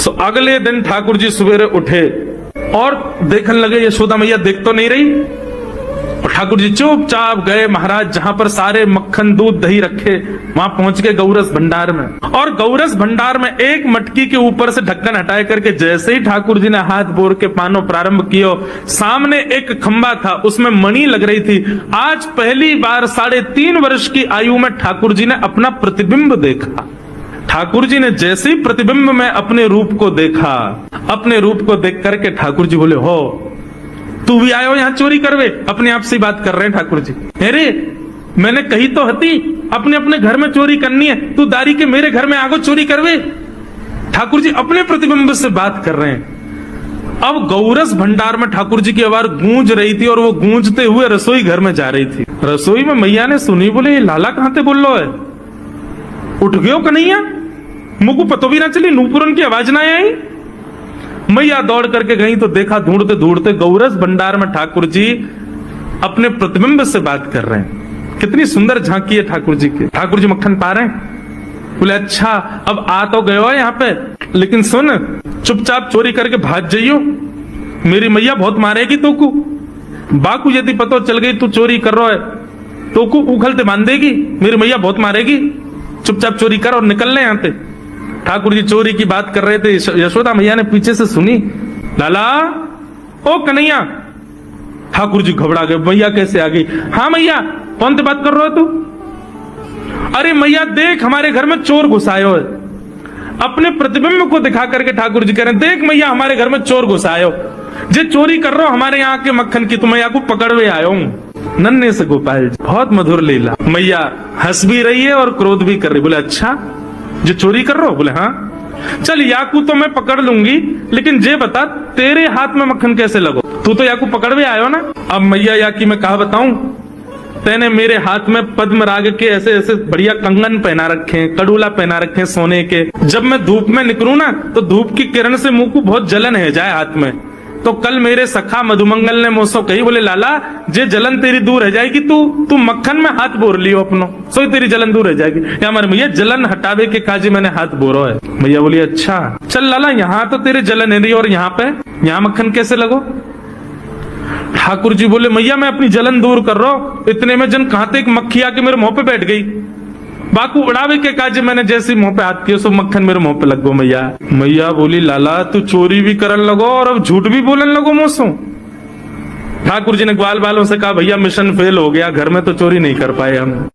सो अगले दिन ठाकुर जी सवेरे उठे और देखने लगे यशोदा मैया देख तो नहीं रही। और ठाकुर जी चुपचाप गए महाराज जहां पर सारे मक्खन दूध दही रखे, वहां पहुंच के गौरस भंडार में। और गौरस भंडार में एक मटकी के ऊपर से ढक्कन हटाए करके जैसे ही ठाकुर जी ने हाथ बोर के पानो प्रारंभ किया, सामने एक खंबा था, उसमें मणि लग रही थी। आज पहली बार 3.5 वर्ष की आयु में ठाकुर जी ने अपना प्रतिबिंब देखा। ठाकुर जी ने जैसे ही प्रतिबिंब में अपने रूप को देखा, अपने रूप को देख करके ठाकुर जी बोले, हो तू भी आयो यहाँ चोरी करवे? अपने आप से बात कर रहे हैं ठाकुर जी। अरे मैंने कही तो हती अपने अपने घर में चोरी करनी है, तू दारी के मेरे घर में आगो चोरी करवे? ठाकुर जी अपने प्रतिबिंब से बात कर रहे हैं। अब गौरस भंडार में ठाकुर जी की आवाज गूंज रही थी और वो गूंजते हुए रसोई घर में जा रही थी। रसोई में मैया ने सुनी, बोले ये लाला कहां से बोल लो है? उठ गयो कन्हैया? मुझको पतो भी ना चली, नूपुरन की आवाज ना आई। मैया दौड़ करके गई तो देखा ढूंढते ढूंढते गौरस भंडार में ठाकुर जी अपने प्रतिबिंब से बात कर रहे हैं। कितनी सुंदर झांकी है ठाकुर जी की। ठाकुर जी मक्खन पा रहे हैं। बोले अच्छा अब आ तो गए हो यहाँ पे, लेकिन सुन चुपचाप चोरी करके भाग जाइयो, मेरी मैया बहुत मारेगी तो को। बाकू यदि पतो चल गई तू चोरी कर रहा है तो को उखलते बांध देगी, मेरी मैया बहुत मारेगी। चुपचाप चोरी कर और निकल ले यहाँ से। ठाकुर जी चोरी की बात कर रहे थे, यशोदा मैया ने पीछे से सुनी, लाला ओ कन्हैया। ठाकुर जी घबरा गए, मैया कैसे आ गई? हाँ मैया कौन से बात कर रहे हो तू? अरे मैया देख हमारे घर में चोर घुसायो है। अपने प्रतिबिंब को दिखा करके ठाकुर जी कह रहे हैं, देख मैया हमारे घर में चोर घुसायो, जे चोरी कर रहा हो हमारे यहाँ के मक्खन की, तो मैया को पकड़वे आयो हूं। नन्हे से गोपाल जी, बहुत मधुर लीला। मैया हंस भी रही है और क्रोध भी कर रही। बोले अच्छा जो चोरी कर रहा हो? बोले हाँ। चल याकू तो मैं पकड़ लूंगी, लेकिन जे बता तेरे हाथ में मक्खन कैसे लगो? तू तो याकू पकड़वे आयो ना। अब मैया याकी मैं कहा बताऊं, तेने मेरे हाथ में पद्म राग के ऐसे ऐसे बढ़िया कंगन पहना रखे हैं, कड़ूला पहना रखे हैं सोने के। जब मैं धूप में निकलूं ना तो धूप की किरण से मुंह को बहुत जलन है जाए हाथ में। तो कल मेरे सखा मधुमंगल ने मुझसे कही, बोले लाला जे जलन तेरी दूर रह जाएगी, तू मक्खन में हाथ बोर लियो अपनो, सोई तेरी जलन दूर रह जाएगी। या हमारे भैया जलन हटावे के काजी मैंने हाथ बोरो है। भैया बोली अच्छा चल लाला, यहाँ तो तेरे जलन है रही और यहाँ पे यहाँ मक्खन कैसे लगो? ठाकुर जी बोले मैया मैं अपनी जलन दूर कर रहा हूं। इतने में जन कहां तक मक्खी आके मेरे मुंह पे बैठ गई। बाकू उड़ावे के काजे मैंने जैसे मुंह पे हाथ किया सो मक्खन मेरे मुंह पे लग गो। मैया बोली लाला तू चोरी भी करन लगो और अब झूठ भी बोलन लगो मुझसे। ठाकुर जी ने ग्वाल बालों से कहा भैया मिशन फेल हो गया, घर में तो चोरी नहीं कर पाए हम।